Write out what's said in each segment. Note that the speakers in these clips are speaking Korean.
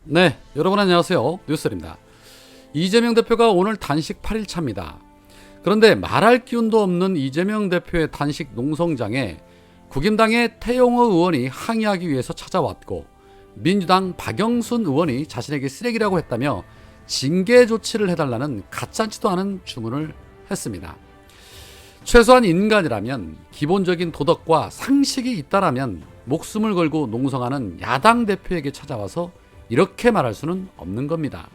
네, 여러분 안녕하세요. 뉴스입니다. 이재명 대표가 오늘 단식 8일차입니다. 그런데 말할 기운도 없는 이재명 대표의 단식 농성장에 국힘당의 태영호 의원이 항의하기 위해서 찾아왔고, 민주당 박영순 의원이 자신에게 쓰레기라고 했다며 징계 조치를 해달라는 가짜지도 않은 주문을 했습니다. 최소한 인간이라면, 기본적인 도덕과 상식이 있다라면 목숨을 걸고 농성하는 야당 대표에게 찾아와서 이렇게 말할 수는 없는 겁니다.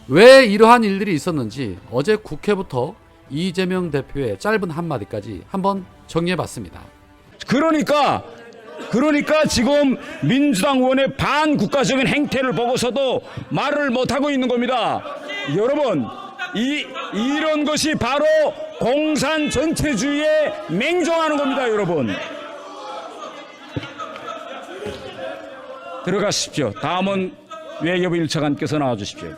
왜 이러한 일들이 있었는지 어제 국회부터 이재명 대표의 짧은 한마디까지 한번 정리해봤습니다. 그러니까 지금 민주당 의원의 반국가적인 행태를 보고서도 말을 못하고 있는 겁니다. 여러분, 이런 것이 바로 공산 전체주의에 맹종하는 겁니다. 여러분, 들어가십시오. 다음은 외교부 1차관께서 나와주십시오.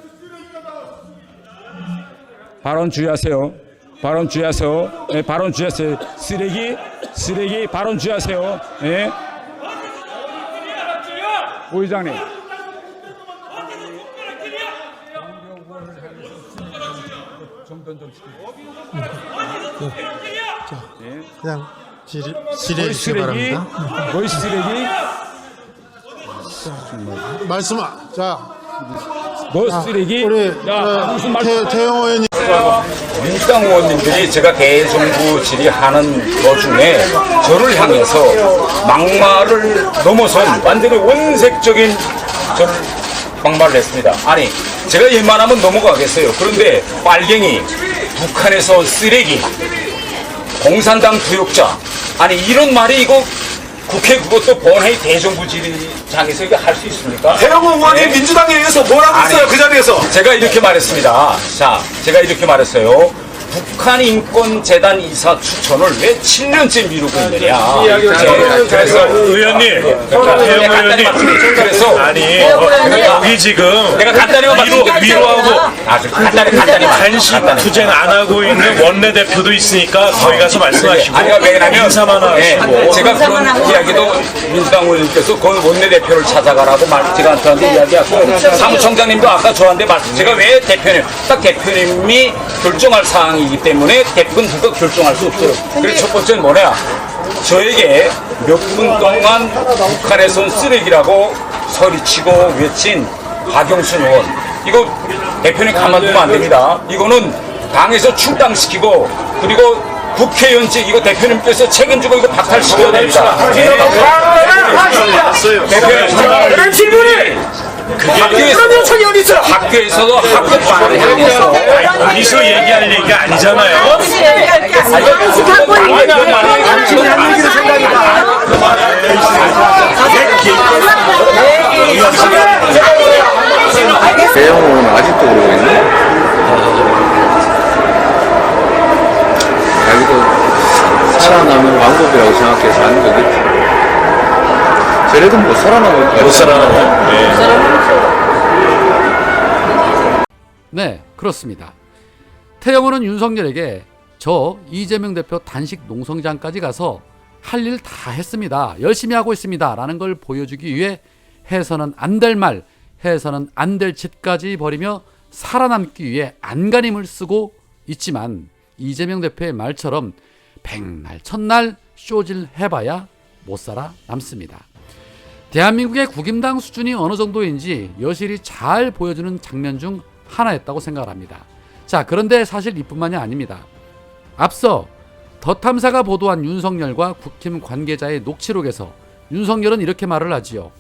발언 주의하세요. 발언 주의하세요. 네, 발언 주의하세요. 쓰레기 발언 주의하세요. 네. 오 의장님. 그냥 질의해 주시기 바랍니다. 보이스 쓰레기. 뭐 쓰레기? 우리 무슨 말씀? 태영호 의원님. 민주당 의원님들이 제가 대정부 질의하는 도중에 저를 향해서 막말을 넘어선 완전히 원색적인 저를 막말을 했습니다. 아니, 제가 웬만하면 넘어가겠어요. 그런데 빨갱이, 북한에서 쓰레기, 공산당 부역자, 아니 이런 말이 이거 국회 그것도 본회의 대정부 질의장에서 이거 할 수 있습니까? 태영호 의원이 네? 민주당에 의해서 뭐라고 했어요? 그 자리에서 제가 이렇게 말했습니다. 자, 제가 이렇게 말했어요. 북한인권재단 이사 추천을 왜 7년째 미루고 있느냐. 그래서 의원님, 태영 의원님, 그래서 아니 여기 지금 내가 간단히만 위로하고 간단히 단식 투쟁 안 하고 있는 원내대표도 있으니까 거기 가서 말씀하시고 아니가 왜냐면 인사만 하시고 제가 그런 이야기도 민주당 의원님께서 그 원내대표를 찾아가라고 제가 저한테 이야기하고 사무총장님도 아까 저한테 제가 왜 대표님 딱 대표님이 결정할 사항이기 때문에 대표는 그거 결정할 수 없어요. 그래서 첫 번째는 뭐냐, 저에게 몇 분 동안 북한에선 쓰레기라고 소리치고 외친 박영순 의원, 이거 대표님 가만두면 안 됩니다. 이거는 당에서 출당시키고, 그리고 국회의원직 이거 대표님께서 책임지고 이거 박탈시켜야 됩니다. 그런 질문이 학교에서도 학교 반대하면서 여기서 얘기할 얘기가 아니잖아요. 대형은 아직도 그러고 있네. 자기도 살아남는 방법이라고 생각해서 하는 거겠지. 저래도 못 살아남을 거야. 못 살아남아. 네, 그렇습니다. 태영호는 윤석열에게 저 이재명 대표 단식 농성장까지 가서 할 일 다 했습니다, 열심히 하고 있습니다 라는 걸 보여주기 위해 해서는 안 될 말, 해서는 안 될 짓까지 벌이며 살아남기 위해 안간힘을 쓰고 있지만, 이재명 대표의 말처럼 백날 첫날 쇼질 해봐야 못 살아남습니다. 대한민국의 국임당 수준이 어느 정도인지 여실히 잘 보여주는 장면 중 하나였다고 생각을 합니다. 자, 그런데 사실 이뿐만이 아닙니다. 앞서 더 탐사가 보도한 윤석열과 국힘 관계자의 녹취록에서 윤석열은 이렇게 말을 하지요.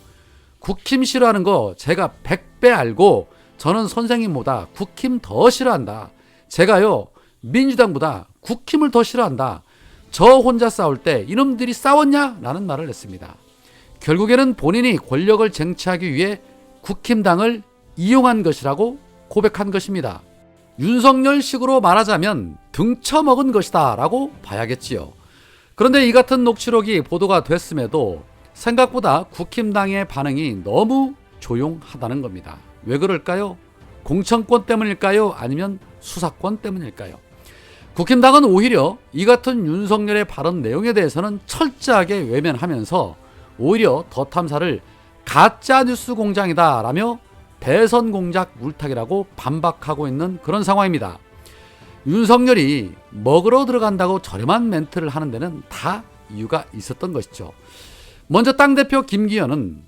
국힘 싫어하는 거 제가 100배 알고 저는 선생님보다 국힘 더 싫어한다. 제가요 민주당보다 국힘을 더 싫어한다. 저 혼자 싸울 때 이놈들이 싸웠냐? 라는 말을 했습니다. 결국에는 본인이 권력을 쟁취하기 위해 국힘당을 이용한 것이라고 고백한 것입니다. 윤석열식으로 말하자면 등쳐먹은 것이다 라고 봐야겠지요. 그런데 이 같은 녹취록이 보도가 됐음에도 생각보다 국힘당의 반응이 너무 조용하다는 겁니다. 왜 그럴까요? 공천권 때문일까요? 아니면 수사권 때문일까요? 국힘당은 오히려 이 같은 윤석열의 발언 내용에 대해서는 철저하게 외면하면서 오히려 더 탐사를 가짜뉴스 공장이다 라며 대선 공작 물타기라고 반박하고 있는 그런 상황입니다. 윤석열이 먹으러 들어간다고 저렴한 멘트를 하는 데는 다 이유가 있었던 것이죠. 먼저 당대표 김기현은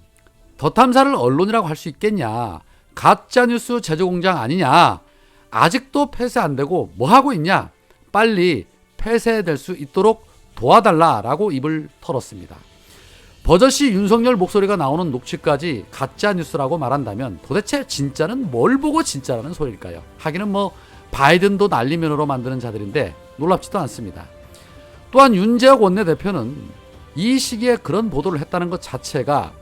더 탐사를 언론이라고 할 수 있겠냐, 가짜뉴스 제조공장 아니냐, 아직도 폐쇄 안 되고 뭐 하고 있냐, 빨리 폐쇄될 수 있도록 도와달라라고 입을 털었습니다. 버젓이 윤석열 목소리가 나오는 녹취까지 가짜뉴스라고 말한다면 도대체 진짜는 뭘 보고 진짜라는 소리일까요? 하기는 뭐 바이든도 날리면으로 만드는 자들인데 놀랍지도 않습니다. 또한 윤재혁 원내대표는 이 시기에 그런 보도를 했다는 것 자체가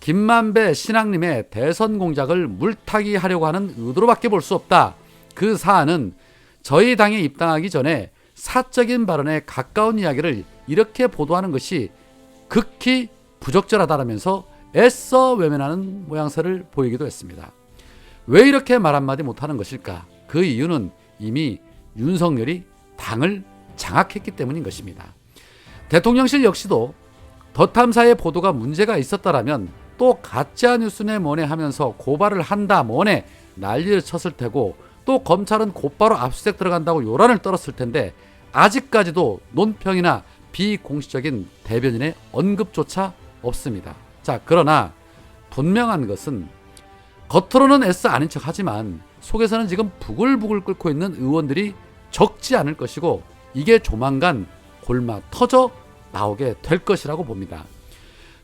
김만배 신앙님의 대선 공작을 물타기 하려고 하는 의도로밖에 볼 수 없다. 그 사안은 저희 당에 입당하기 전에 사적인 발언에 가까운 이야기를 이렇게 보도하는 것이 극히 부적절하다라면서 애써 외면하는 모양새를 보이기도 했습니다. 왜 이렇게 말 한마디 못하는 것일까? 그 이유는 이미 윤석열이 당을 장악했기 때문인 것입니다. 대통령실 역시도 더 탐사의 보도가 문제가 있었다라면 또 가짜뉴스네 뭐네 하면서 고발을 한다 뭐네 난리를 쳤을 테고, 또 검찰은 곧바로 압수수색 들어간다고 요란을 떨었을 텐데 아직까지도 논평이나 비공식적인 대변인의 언급조차 없습니다. 자, 그러나 분명한 것은 겉으로는 애써 아닌 척 하지만 속에서는 지금 부글부글 끓고 있는 의원들이 적지 않을 것이고, 이게 조만간 골마 터져 나오게 될 것이라고 봅니다.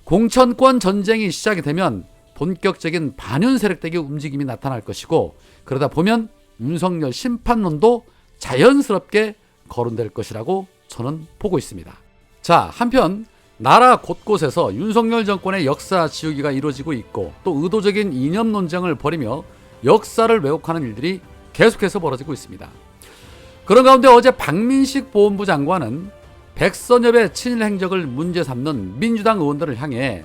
공천권 전쟁이 시작이 되면 본격적인 반윤 세력들의 움직임이 나타날 것이고, 그러다 보면 윤석열 심판론도 자연스럽게 거론될 것이라고 저는 보고 있습니다. 자, 한편 나라 곳곳에서 윤석열 정권의 역사 지우기가 이루어지고 있고, 또 의도적인 이념 논쟁을 벌이며 역사를 왜곡하는 일들이 계속해서 벌어지고 있습니다. 그런 가운데 어제 박민식 보훈부 장관은 백선엽의 친일 행적을 문제 삼는 민주당 의원들을 향해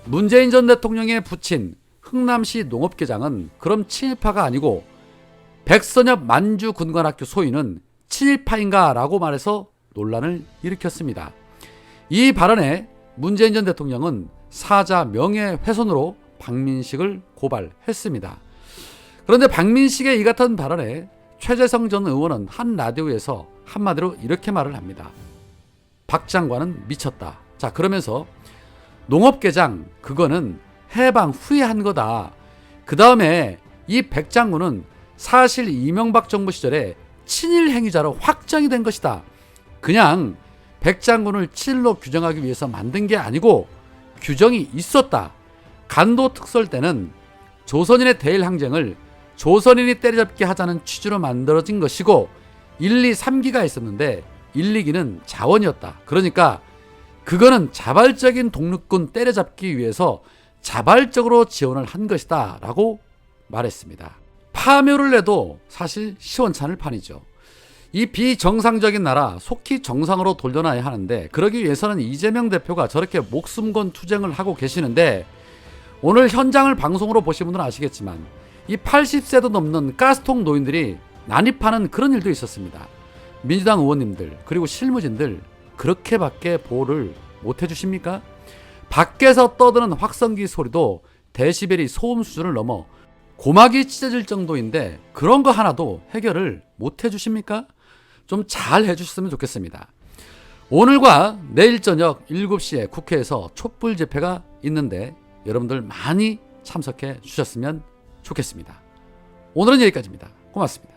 문재인 전 대통령의 부친 흥남시 농업계장은 그럼 친일파가 아니고 백선엽 만주군관학교 소위는 친일파인가 라고 말해서 논란을 일으켰습니다. 이 발언에 문재인 전 대통령은 사자 명예훼손으로 박민식을 고발했습니다. 그런데 박민식의 이 같은 발언에 최재성 전 의원은 한 라디오에서 한마디로 이렇게 말을 합니다. 박 장관은 미쳤다. 자, 그러면서 농업계장 그거는 해방 후에 한 거다. 그 다음에 이 백 장군은 사실 이명박 정부 시절에 친일 행위자로 확정이 된 것이다. 그냥 백 장군을 친일로 규정하기 위해서 만든 게 아니고 규정이 있었다. 간도 특설 때는 조선인의 대일 항쟁을 조선인이 때려잡기 하자는 취지로 만들어진 것이고 1, 2, 3기가 있었는데 1, 2기는 자원이었다. 그러니까 그거는 자발적인 독립군 때려잡기 위해서 자발적으로 지원을 한 것이다 라고 말했습니다. 파묘를 해도 사실 시원찮을 판이죠. 이 비정상적인 나라 속히 정상으로 돌려놔야 하는데, 그러기 위해서는 이재명 대표가 저렇게 목숨 건 투쟁을 하고 계시는데, 오늘 현장을 방송으로 보신 분들은 아시겠지만 이 80세도 넘는 가스통 노인들이 난입하는 그런 일도 있었습니다. 민주당 의원님들 그리고 실무진들 그렇게밖에 보호를 못 해주십니까? 밖에서 떠드는 확성기 소리도 데시벨이 소음 수준을 넘어 고막이 찢어질 정도인데 그런 거 하나도 해결을 못 해주십니까? 좀 잘 해주셨으면 좋겠습니다. 오늘과 내일 저녁 7시에 국회에서 촛불 집회가 있는데 여러분들 많이 참석해 주셨으면 좋겠습니다. 오늘은 여기까지입니다. 고맙습니다.